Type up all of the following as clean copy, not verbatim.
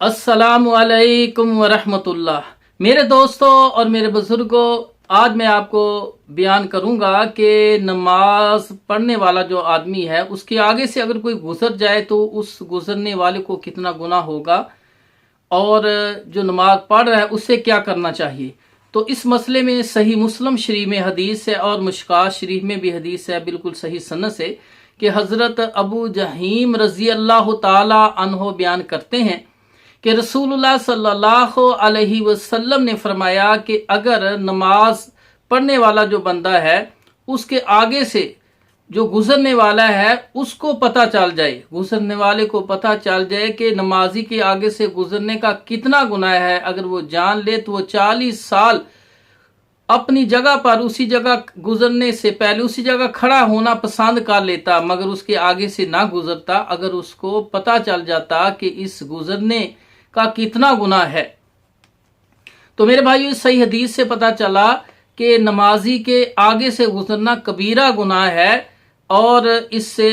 अस्सलामु अलैकुम वरहमतुल्लाह। मेरे दोस्तों और मेरे बुजुर्गों, आज मैं आपको बयान करूंगा कि नमाज पढ़ने वाला जो आदमी है उसके आगे से अगर कोई गुजर जाए तो उस गुजरने वाले को कितना गुनाह होगा और जो नमाज पढ़ रहा है उससे क्या करना चाहिए। तो इस मसले में सही मुस्लिम शरीफ में हदीस है और मुश्कात शरीफ में भी हदीस है, बिल्कुल सही सनद से, कि हज़रत अबू जहीम रजी अल्लाह ताला अन्हो बयान करते हैं कि रसूलुल्लाह सल्लल्लाहु अलैहि वसल्लम ने फरमाया कि अगर नमाज पढ़ने वाला जो बंदा है उसके आगे से जो गुजरने वाला है उसको पता चल जाए, गुजरने वाले को पता चल जाए कि नमाजी के आगे से गुजरने का कितना गुनाह है, अगर वो जान ले तो वो 40 साल अपनी जगह पर उसी जगह गुजरने से पहले उसी जगह खड़ा होना पसंद कर लेता मगर उसके आगे से ना गुजरता, अगर उसको पता चल जाता कि इस गुजरने का कितना गुनाह है। तो मेरे भाइयों, इस सही हदीस से पता चला कि नमाजी के आगे से गुजरना कबीरा गुनाह है और इससे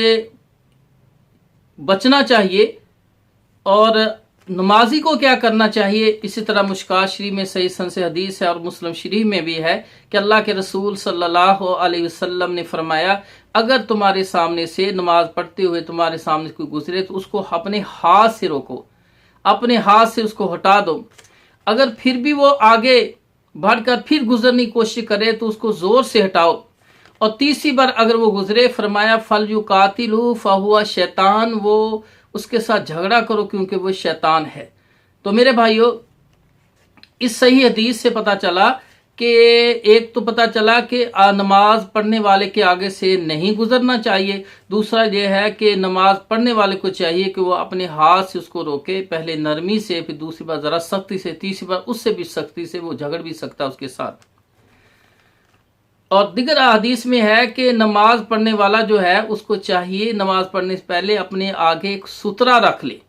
बचना चाहिए। और नमाजी को क्या करना चाहिए, इसी तरह मुश्कात शरीफ में सही सन से हदीस है और मुस्लिम शरीफ में भी है कि अल्लाह के रसूल सल्लल्लाहु अलैहि वसल्लम ने फरमाया, अगर तुम्हारे सामने से नमाज पढ़ते हुए तुम्हारे सामने कोई गुजरे तो उसको अपने हाथ से रोको, अपने हाथ से उसको हटा दो। अगर फिर भी वो आगे बढ़कर फिर गुजरने की कोशिश करे तो उसको जोर से हटाओ। और तीसरी बार अगर वो गुजरे, फरमाया फल यू कातिलू फहुआ शैतान, वो उसके साथ झगड़ा करो क्योंकि वो शैतान है। तो मेरे भाइयों, इस सही हदीस से पता चला कि एक तो पता चला कि नमाज पढ़ने वाले के आगे से नहीं गुजरना चाहिए, दूसरा यह है कि नमाज पढ़ने वाले को चाहिए कि वो अपने हाथ से उसको रोके, पहले नरमी से, फिर दूसरी बार जरा सख्ती से, तीसरी बार उससे भी सख्ती से, वो झगड़ भी सकता है उसके साथ। और दिगर हदीस में है कि नमाज पढ़ने वाला जो है उसको चाहिए नमाज पढ़ने से पहले अपने आगे एक सुतरा रख ले,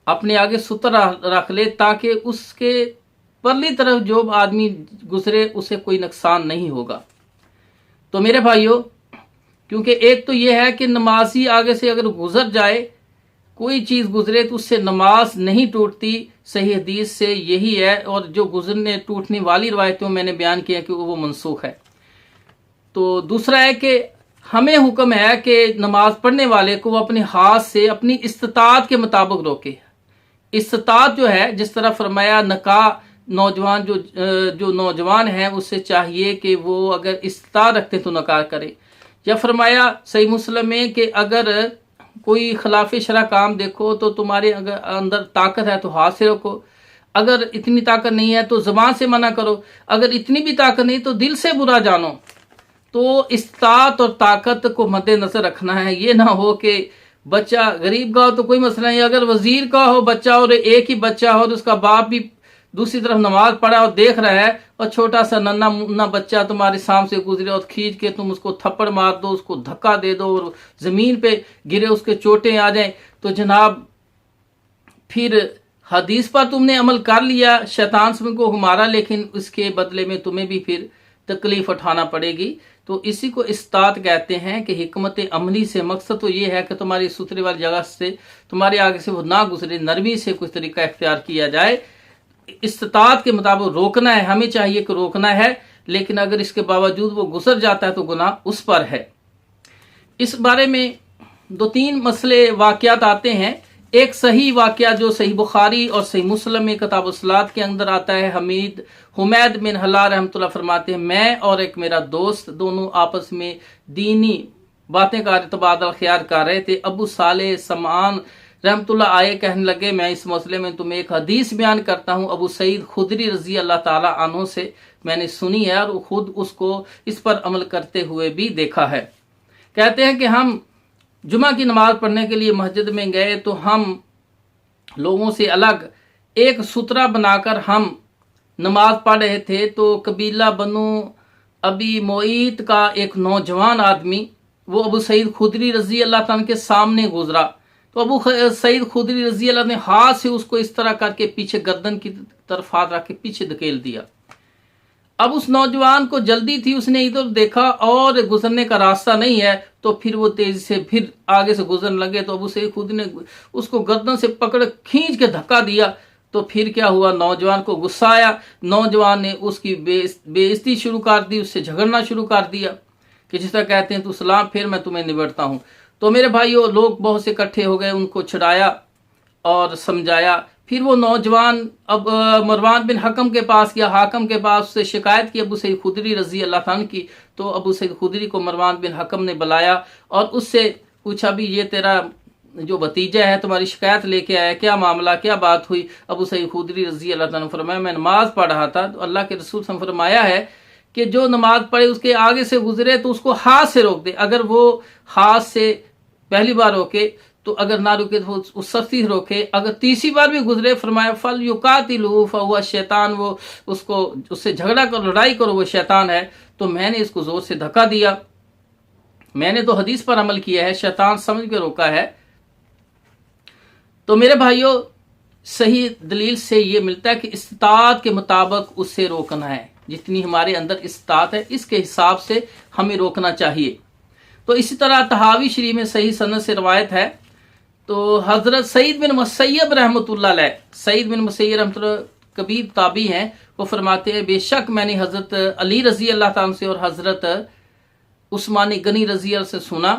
अपने आगे सुतरा रख ले ताकि उसके परली तरफ जो आदमी गुजरे उसे कोई नुकसान नहीं होगा। तो मेरे भाइयों, क्योंकि एक तो यह है कि नमाजी आगे से अगर गुजर जाए, कोई चीज़ गुजरे तो उससे नमाज नहीं टूटती, सही हदीस से यही है। और जो गुजरने टूटने वाली रवायतों मैंने बयान किया कि वो मनसूख है। तो दूसरा है कि हमें हुक्म है कि नमाज पढ़ने वाले को वो अपने हाथ से अपनी इस्तात के मुताबिक रोके। इस्तात जो है, जिस तरह फरमाया नका नौजवान जो नौजवान है उससे चाहिए कि वो अगर इस्तात रखते तो नकाह करे। या फरमाया सही मुस्लिम में कि अगर कोई खिलाफ शरा काम देखो तो तुम्हारे अगर अंदर ताकत है तो हाथ से रोको, अगर इतनी ताकत नहीं है तो ज़बान से मना करो, अगर इतनी भी ताकत नहीं तो दिल से बुरा जानो। तो इस्तात और ताकत को मद्देनजर रखना है। ये ना हो कि बच्चा गरीब का हो तो कोई मसला नहीं, अगर वजीर का हो बच्चा और एक ही बच्चा हो तो उसका बाप भी दूसरी तरफ नमाज पढ़ा और देख रहा है और छोटा सा नन्ना मुन्ना बच्चा तुम्हारे सामने से गुजरे और खींच के तुम उसको थप्पड़ मार दो, उसको धक्का दे दो और ज़मीन पे गिरे, उसके चोटें आ जाएं, तो जनाब फिर हदीस पर तुमने अमल कर लिया, शैतान से को हमारा, लेकिन इसके बदले में तुम्हें भी फिर तकलीफ उठाना पड़ेगी। तो इसी को इस्तात कहते हैं कि हिकमत अमली से मकसद तो ये है कि तुम्हारी सुथरे वाली जगह से तुम्हारे आगे से वो ना गुजरे, नरमी से कुछ तरीका इख्तियार किया जाए, इस्तात के मुताबिक रोकना है, हमें चाहिए कि रोकना है। लेकिन अगर इसके बावजूद वो गुजर जाता है तो गुनाह उस पर है। इस बारे में 2-3 मसले वाक़यात आते हैं। एक सही वाक़या जो सही बुखारी और सही मुस्लिम में किताब सलात के अंदर आता है। हुमैद बिन हलाल रहमतुल्लाह फरमाते हैं, मैं और एक मेरा दोस्त दोनों आपस में दीनी बातें का तबादला ख्याल कर रहे थे। अबू साले समान रहमतुल्लाह आए, कहने लगे मैं इस मसले में तुम्हें एक हदीस बयान करता हूँ, अबू सईद खुदरी रजी अल्लाह ताला अन्हु से मैंने सुनी है और खुद उसको इस पर अमल करते हुए भी देखा है। कहते हैं कि हम जुमा की नमाज पढ़ने के लिए मस्जिद में गए तो हम लोगों से अलग एक सुतरा बनाकर हम नमाज पढ़ रहे थे। तो कबीला बनु अबी मोईत का एक नौजवान आदमी वो अबू सईद खुदरी रजी अल्लाह ताला के सामने गुजरा। तो अबू सईद खुदरी रजी अल्लाह ने हाथ से उसको इस तरह करके पीछे गर्दन की तरफ हाथ रख के पीछे धकेल दिया। अब उस नौजवान को जल्दी थी, उसने इधर देखा और गुजरने का रास्ता नहीं है, तो फिर वो तेजी से फिर आगे से गुजरने लगे। तो अबू सईद खुदरी ने उसको गर्दन से पकड़ खींच के धक्का दिया। तो फिर क्या हुआ, नौजवान को गुस्सा आया, नौजवान ने उसकी बेइज्जती शुरू कर दी, उससे झगड़ना शुरू कर दिया कि जिस तरह कहते हैं तू सलाम फिर मैं तुम्हें निबड़ता हूं। तो मेरे भाइयों, लोग बहुत से इकट्ठे हो गए, उनको छुड़ाया और समझाया। फिर वो नौजवान अब मरवान बिन हकम के पास गया, हाकम के पास, उससे शिकायत की अबू सईद खुदरी रजी अल्लाह ताला की। तो अबू सईद खुदरी को मरवान बिन हकम ने बुलाया और उससे पूछा, भी ये तेरा जो भतीजा है तुम्हारी शिकायत लेके आया, क्या मामला, क्या बात हुई। अबू सईद खुदरी रजी अल्लाह ताला ने फरमाया, मैं नमाज पढ़ रहा था तो अल्लाह के रसूल ने फरमाया है कि जो नमाज पढ़े उसके आगे से गुजरे तो उसको हाथ से रोक दे। अगर वो हाथ से पहली बार रोके तो अगर ना रुके तो उस सख्ती से रोके, अगर तीसरी बार भी गुजरे फरमाया फल युकातिलहु फहुवा शैतान, वो उसको उससे झगड़ा करो, लड़ाई करो, वो शैतान है। तो मैंने इसको जोर से धक्का दिया, मैंने तो हदीस पर अमल किया है, शैतान समझ के रोका है। तो मेरे भाइयों, सही दलील से ये मिलता है कि इस्तात के मुताबिक उससे रोकना है, जितनी हमारे अंदर इस्तात है इसके हिसाब से हमें रोकना चाहिए। तो इसी तरह तहावी शरीफ में सही सनद से रवायत है, तो हजरत सईद बिन मुसैयब रहमतुल्लाह अलैह, सईद बिन मुसैयब रहमतुल्लाह कबीर ताबी हैं, वो फरमाते हैं बेशक मैंने हजरत अली रजी अल्लाह ताला से और हजरत उस्मान गनी रजी अल्लाह से सुना,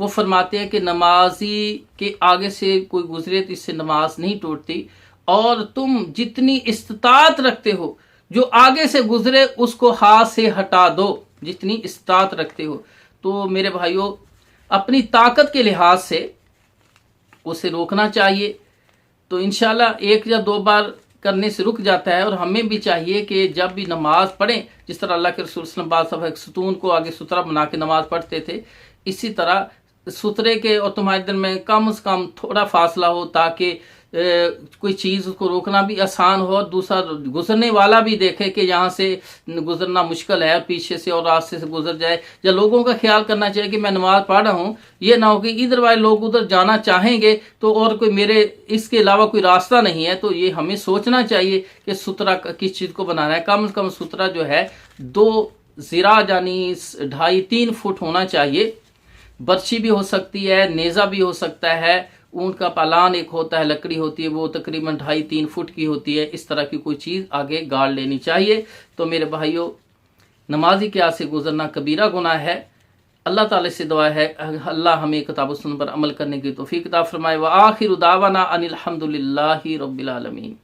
वो फरमाते हैं कि नमाजी के आगे से कोई गुजरे तो इससे नमाज नहीं टूटती, और तुम जितनी इस्तात रखते हो जो आगे से गुजरे उसको हाथ से हटा दो, जितनी इस्तात रखते हो। तो मेरे भाइयों, अपनी ताकत के लिहाज से उसे रोकना चाहिए। तो इंशाल्लाह एक या दो बार करने से रुक जाता है। और हमें भी चाहिए कि जब भी नमाज पढ़ें, जिस तरह अल्लाह के रसूल सल्लल्लाहु अलैहि वसल्लम एक सुतून को आगे सुतरा बना के नमाज पढ़ते थे, इसी तरह सुतरे के और तुम्हारे दिल में कम से कम थोड़ा फासला हो, ताकि कोई चीज़ उसको रोकना भी आसान हो और दूसरा गुजरने वाला भी देखे कि यहाँ से गुजरना मुश्किल है, पीछे से और रास्ते से गुजर जाए। या लोगों का ख्याल करना चाहिए कि मैं नमाज पढ़ रहा हूँ, ये ना हो कि इधर वाले लोग उधर जाना चाहेंगे तो और कोई मेरे इसके अलावा कोई रास्ता नहीं है। तो ये हमें सोचना चाहिए कि सुतरा किस चीज़ को बनाना है। कम से कम सुतरा जो है 2 ज़िरा यानी 2.5-3 फुट होना चाहिए। बर्छी भी हो सकती है, नेज़ा भी हो सकता है, ऊंट का पालान एक होता है, लकड़ी होती है, वो तकरीबन 2.5-3 फुट की होती है। इस तरह की कोई चीज़ आगे गाड़ लेनी चाहिए। तो मेरे भाइयों, नमाजी के आगे से गुजरना कबीरा गुनाह है। अल्लाह ताला से दुआ है अल्लाह हमें किताब सुन्न पर अमल करने की तौफीक अता फरमाए। व आखिर दावाना अनिल हम्दुलिल्लाहि रब्बिल आलमीन।